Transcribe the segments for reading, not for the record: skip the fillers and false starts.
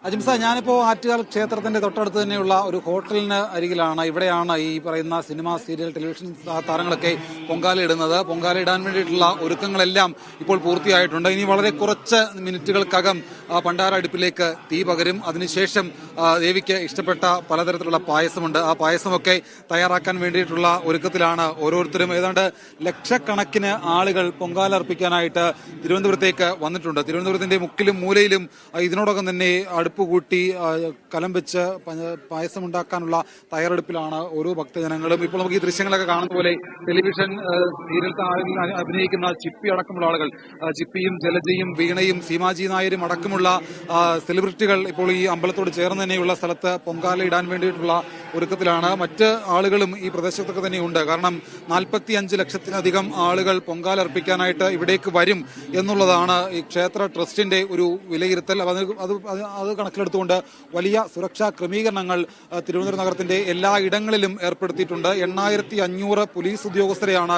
അജിംസ, ഞാനിപ്പോൾ ആറ്റുകാൽ ക്ഷേത്രത്തിന്റെ തൊട്ടടുത്ത് തന്നെയുള്ള ഒരു ഹോട്ടലിന് അരികിലാണ്. ഇവിടെയാണ് ഈ പറയുന്ന സിനിമ, സീരിയൽ, ടെലിവിഷൻ താരങ്ങളൊക്കെ പൊങ്കാലയിടുന്നത്. പൊങ്കാലയിടാൻ വേണ്ടിയിട്ടുള്ള ഒരുക്കങ്ങളെല്ലാം ഇപ്പോൾ പൂർത്തിയായിട്ടുണ്ട്. ഇനി വളരെ കുറച്ച് മിനിറ്റുകൾക്കകം പണ്ടാര അടുപ്പിലേക്ക് തീ പകരും. അതിനുശേഷം ദേവിക്ക് ഇഷ്ടപ്പെട്ട പലതരത്തിലുള്ള പായസമുണ്ട്. ആ പായസമൊക്കെ തയ്യാറാക്കാൻ വേണ്ടിയിട്ടുള്ള ഒരുക്കത്തിലാണ് ഓരോരുത്തരും. ഏതാണ്ട് ലക്ഷക്കണക്കിന് ആളുകൾ പൊങ്കാല അർപ്പിക്കാനായിട്ട് തിരുവനന്തപുരത്തേക്ക് വന്നിട്ടുണ്ട്. തിരുവനന്തപുരത്തിന്റെ മുക്കിലും മൂലയിലും ഇതിനോടകം തന്നെ അടുപ്പ് കൂട്ടി കലം വെച്ച് പായസം ഉണ്ടാക്കാനുള്ള തയ്യാറെടുപ്പിലാണ് ഓരോ ഭക്തജനങ്ങളും. ഇപ്പോൾ നമുക്ക് ഈ ദൃശ്യങ്ങളൊക്കെ കാണുന്ന പോലെ ടെലിവിഷൻ സീരിയൽ അഭിനയിക്കുന്ന ചിപ്പി അടക്കമുള്ള ആളുകൾ, ചിപ്പിയും ജലജയും വീണയും സീമാജി നായരും അടക്കമുള്ള സെലിബ്രിറ്റികൾ ഇപ്പോൾ ഈ അമ്പലത്തോട് ചേർന്ന് തന്നെയുള്ള സ്ഥലത്ത് പൊങ്കാല ഇടാൻ വേണ്ടിയിട്ടുള്ള ഒരുക്കത്തിലാണ്. മറ്റ് ആളുകളും ഈ പ്രദേശത്തൊക്കെ തന്നെയുണ്ട്. കാരണം 45 ലക്ഷത്തിലധികം ആളുകൾ പൊങ്കാല അർപ്പിക്കാനായിട്ട് ഇവിടേക്ക് വരും എന്നുള്ളതാണ് ഈ ക്ഷേത്ര ട്രസ്റ്റിന്റെ ഒരു വിലയിരുത്തൽ. അത് കണക്കിലെടുത്തുകൊണ്ട് വലിയ സുരക്ഷാ ക്രമീകരണങ്ങൾ തിരുവനന്തപുരം നഗരത്തിന്റെ എല്ലാ ഇടങ്ങളിലും ഏർപ്പെടുത്തിയിട്ടുണ്ട്. 8500 പോലീസ് ഉദ്യോഗസ്ഥരെയാണ്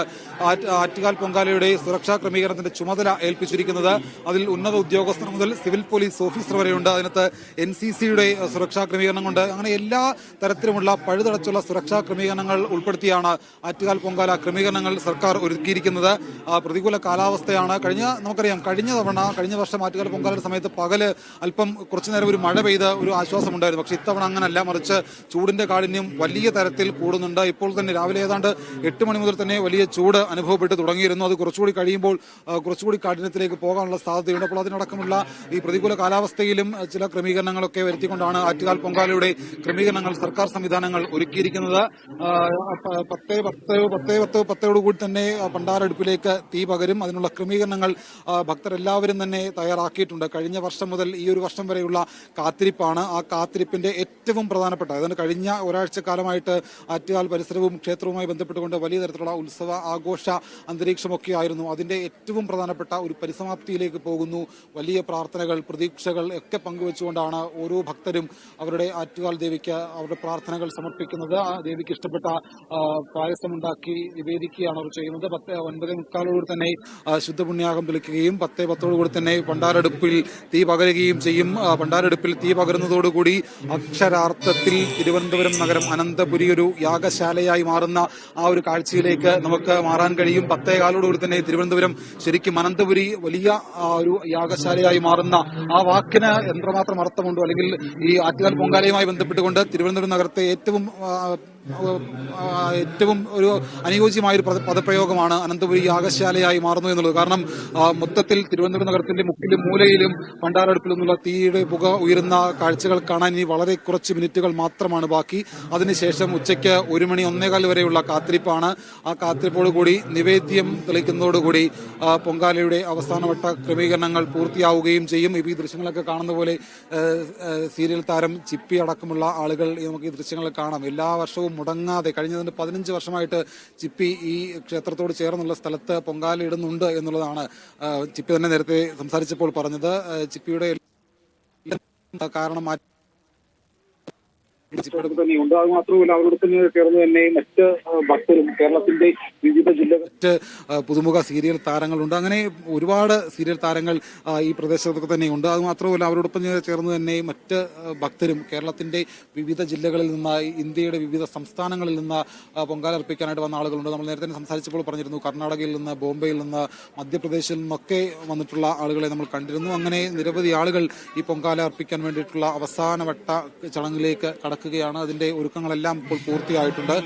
ആറ്റുകാൽ പൊങ്കാലയുടെ സുരക്ഷാ ക്രമീകരണത്തിന്റെ ചുമതല ഏൽപ്പിച്ചിരിക്കുന്നത്. അതിൽ ഉന്നത ഉദ്യോഗസ്ഥർ മുതൽ സിവിൽ പോലീസ് ഓഫീസർ വരെയുണ്ട്. അതിനകത്ത് NCCയുടെ സുരക്ഷാ ക്രമീകരണം കൊണ്ട് അങ്ങനെ എല്ലാ തരത്തിലുമുള്ള പഴുതടച്ചുള്ള സുരക്ഷാ ക്രമീകരണങ്ങൾ ഉൾപ്പെടുത്തിയാണ് ആറ്റുകാൽ പൊങ്കാല ക്രമീകരണങ്ങൾ സർക്കാർ ഒരുക്കിയിരിക്കുന്നത്. പ്രതികൂല കാലാവസ്ഥയാണ്. നമുക്കറിയാം കഴിഞ്ഞ വർഷം ആറ്റുകാൽ പൊങ്കാലയുടെ സമയത്ത് പകല് അല്പം കുറച്ചുനേരം ഒരു മഴ പെയ്ത് ഒരു ആശ്വാസമുണ്ടായിരുന്നു. പക്ഷെ ഇത്തവണ അങ്ങനല്ല, മറിച്ച് ചൂടിന്റെ കാഠിന്യം വലിയ തരത്തിൽ കൂടുന്നുണ്ട്. ഇപ്പോൾ തന്നെ രാവിലെ ഏതാണ്ട് 8 മണി മുതൽ തന്നെ വലിയ ചൂട് അനുഭവപ്പെട്ട് തുടങ്ങിയിരുന്നു. അത് കുറച്ചുകൂടി കഴിയുമ്പോൾ കുറച്ചുകൂടി കാഠിന്യത്തിലേക്ക് പോകാനുള്ള സാധ്യതയുണ്ട്. അപ്പോൾ അതിനടക്കമുള്ള ഈ പ്രതികൂല കാലാവസ്ഥയിലും ചില ക്രമീകരണങ്ങളൊക്കെ വരുത്തിക്കൊണ്ടാണ് ആറ്റുകാൽ പൊങ്കാലയുടെ ക്രമീകരണങ്ങൾ സർക്കാർ സംവിധാനങ്ങൾ ഒരുക്കിയിരിക്കുന്നത്. 10:10 തന്നെ പണ്ടാരടുപ്പിലേക്ക് തീ പകരും. അതിനുള്ള ക്രമീകരണങ്ങൾ ഭക്തരെല്ലാവരും തന്നെ തയ്യാറാക്കിയിട്ടുണ്ട്. കഴിഞ്ഞ വർഷം മുതൽ ഈ ഒരു വർഷം വരെയുള്ള കാത്തിരിപ്പാണ്. ആ കാത്തിരിപ്പിന്റെ ഏറ്റവും പ്രധാനപ്പെട്ട, അതായത് കഴിഞ്ഞ ഒരാഴ്ചക്കാലമായിട്ട് ആറ്റുകാൽ പരിസരവും ക്ഷേത്രവുമായി ബന്ധപ്പെട്ടുകൊണ്ട് വലിയ തരത്തിലുള്ള ഉത്സവ ആഘോഷ അന്തരീക്ഷമൊക്കെ ആയിരുന്നു. അതിന്റെ ഏറ്റവും പ്രധാനപ്പെട്ട ഒരു പരിസമാപ്തിയിലേക്ക് പോകുന്നു. വലിയ പ്രാർത്ഥനകൾ, പ്രതീക്ഷകൾ ഒക്കെ പങ്കുവെച്ചുകൊണ്ടാണ് ഓരോ ഭക്തരും അവരുടെ ആറ്റുകാൽ ദേവിക്ക് അവരുടെ പ്രാർത്ഥനകൾ സമർപ്പിക്കുന്നത്. ആ ദേവിക്ക് ഇഷ്ടപ്പെട്ട പായസമുണ്ടാക്കി നിവേദിക്കുകയാണ് അവർ ചെയ്യുന്നത്. 9:45 തന്നെ ശുദ്ധപുണ്യാകം വിളിക്കുകയും 10:10 തന്നെ പണ്ടാരടുപ്പിൽ തീ പകരുകയും ചെയ്യും. പണ്ടാരടുപ്പിൽ തീ പകരുന്നതോടുകൂടി അക്ഷരാർത്ഥത്തിൽ തിരുവനന്തപുരം നഗരം അനന്തപുരി ഒരു യാഗശാലയായി മാറുന്ന ആ ഒരു കാഴ്ചയിലേക്ക് നമുക്ക് മാറാൻ കഴിയും. 10:15 തന്നെ തിരുവനന്തപുരം ശരിക്കും അനന്തപുരി വലിയ ഒരു യാഗശാലയായി മാറുന്ന ആ വാക്കിന് എത്രമാത്രം അർത്ഥമുണ്ടോ, അല്ലെങ്കിൽ ഈ ആറ്റുകാൽ പൊങ്കാലയുമായി ബന്ധപ്പെട്ടുകൊണ്ട് തിരുവനന്തപുരം നഗരത്തെ ഏറ്റവും ഒരു അനുയോജ്യമായ ഒരു പദപ്രയോഗമാണ് അനന്തപുരി യാഗശാലയായി മാറുന്നു എന്നുള്ളത്. കാരണം മൊത്തത്തിൽ തിരുവനന്തപുരം നഗരത്തിന്റെ മുക്കിലും മൂലയിലും പണ്ടാരടുപ്പിൽ നിന്നുള്ള തീയുടെ പുക ഉയരുന്ന കാഴ്ചകൾ കാണാൻ ഇനി വളരെ കുറച്ച് മിനിറ്റുകൾ മാത്രമാണ് ബാക്കി. അതിനുശേഷം ഉച്ചയ്ക്ക് 1 മണി 1:15 വരെയുള്ള കാത്തിരിപ്പാണ്. ആ കാത്തിരിപ്പോടുകൂടി നിവേദ്യം തെളിക്കുന്നതോടുകൂടി പൊങ്കാലയുടെ അവസാനവട്ട ക്രമീകരണങ്ങൾ പൂർത്തിയാവുകയും ചെയ്യും. ഈ ദൃശ്യങ്ങളൊക്കെ കാണുന്ന പോലെ സീരിയൽ താരം ചിപ്പി അടക്കമുള്ള ആളുകൾ നമുക്ക് ഈ ദൃശ്യങ്ങൾ കാണാം. എല്ലാ വർഷവും മുടങ്ങാതെ കഴിഞ്ഞതിന് 15 വർഷമായിട്ട് ചിപ്പി ഈ ക്ഷേത്രത്തോട് ചേർന്നുള്ള സ്ഥലത്ത് പൊങ്കാല ഇടുന്നുണ്ട് എന്നുള്ളതാണ് ചിപ്പി തന്നെ നേരത്തെ സംസാരിച്ചപ്പോൾ പറഞ്ഞത്. ചിപ്പിയുടെ കാരണം തന്നെയുണ്ട്. അത് മാത്രമല്ല അവരോട് തന്നെ ചേർന്ന് തന്നെ മറ്റ് ഭക്തരും കേരളത്തിന്റെ വിവിധ ജില്ലകൾ പുതുമുഖ സീരിയൽ താരങ്ങളുണ്ട്. അങ്ങനെ ഒരുപാട് സീരിയൽ താരങ്ങൾ ഈ പ്രദേശത്തൊക്കെ തന്നെയുണ്ട്. അത് മാത്രമല്ല അവരോടൊപ്പം ചേർന്ന് തന്നെ മറ്റ് ഭക്തരും കേരളത്തിന്റെ വിവിധ ജില്ലകളിൽ നിന്ന്, ഇന്ത്യയുടെ വിവിധ സംസ്ഥാനങ്ങളിൽ നിന്ന് പൊങ്കാല അർപ്പിക്കാനായിട്ട് വന്ന ആളുകളുണ്ട്. നമ്മൾ നേരത്തെ സംസാരിച്ചപ്പോൾ പറഞ്ഞിരുന്നു, കർണാടകയിൽ നിന്ന്, ബോംബെയിൽ നിന്ന്, മധ്യപ്രദേശിൽ നിന്നൊക്കെ വന്നിട്ടുള്ള ആളുകളെ നമ്മൾ കണ്ടിരുന്നു. അങ്ങനെ നിരവധി ആളുകൾ ഈ പൊങ്കാല അർപ്പിക്കാൻ വേണ്ടിയിട്ടുള്ള അവസാനവട്ട ചടങ്ങിലേക്ക് കടക്കുകയാണ്. അതിന്റെ ഒരുക്കങ്ങളെല്ലാം ഇപ്പോൾ പൂർത്തിയായിട്ടുണ്ട്.